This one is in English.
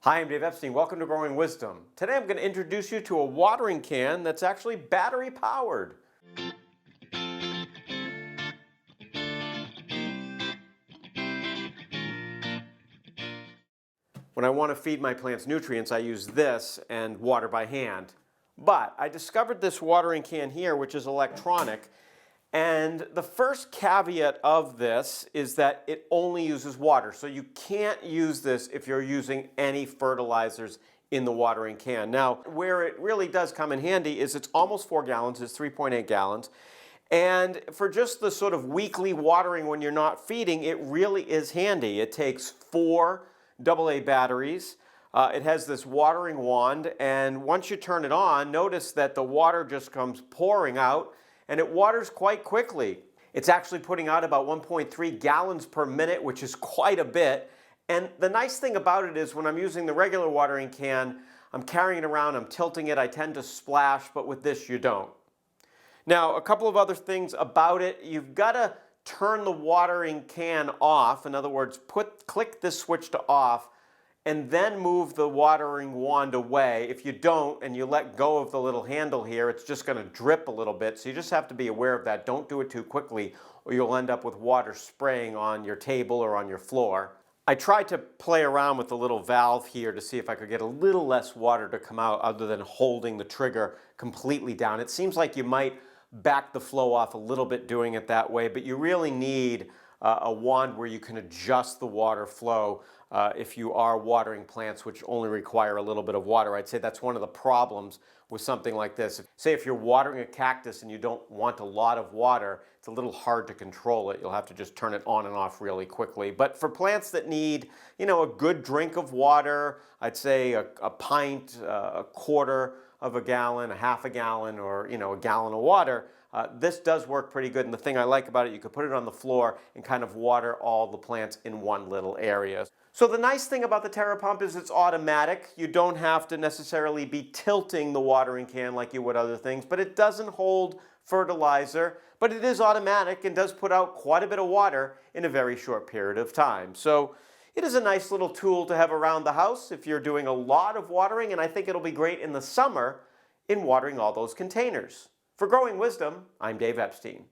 Hi, I'm Dave Epstein. Welcome to Growing Wisdom. Today I'm going to introduce you to a watering can that's actually battery powered. When I want to feed my plants nutrients, I use this and water by hand. But I discovered this watering can here, which is electronic. And the first caveat of this is that it only uses water. So you can't use this if you're using any fertilizers in the watering can. Now, where it really does come in handy is it's almost 4 gallons, it's 3.8 gallons. And for just the sort of weekly watering when you're not feeding, it really is handy. It takes 4 AA batteries. It has this watering wand, and once you turn it on, notice that the water just comes pouring out, and it waters quite quickly. It's actually putting out about 1.3 gallons per minute, which is quite a bit. And the nice thing about it is when I'm using the regular watering can, I'm carrying it around, I'm tilting it, I tend to splash, but with this you don't. Now, a couple of other things about it. You've got to turn the watering can off. In other words, click this switch to off, and then move the watering wand away. If you don't and you let go of the little handle here, it's just going to drip a little bit. So you just have to be aware of that. Don't do it too quickly or you'll end up with water spraying on your table or on your floor. I tried to play around with the little valve here to see if I could get a little less water to come out other than holding the trigger completely down. It seems like you might back the flow off a little bit doing it that way, but you really need a wand where you can adjust the water flow if you are watering plants which only require a little bit of water. I'd say that's one of the problems with something like this. Say if you're watering a cactus and you don't want a lot of water, it's a little hard to control it. You'll have to just turn it on and off really quickly. But for plants that need, a good drink of water, I'd say a pint, a quarter of a gallon, a half a gallon, or a gallon of water, this does work pretty good. And the thing I like about it, you could put it on the floor and kind of water all the plants in one little area. So the nice thing about the TerraPump is it's automatic. You don't have to necessarily be tilting the watering can like you would other things, but it doesn't hold fertilizer, but it is automatic and does put out quite a bit of water in a very short period of time. So it is a nice little tool to have around the house if you're doing a lot of watering, and I think it'll be great in the summer in watering all those containers. For Growing Wisdom, I'm Dave Epstein.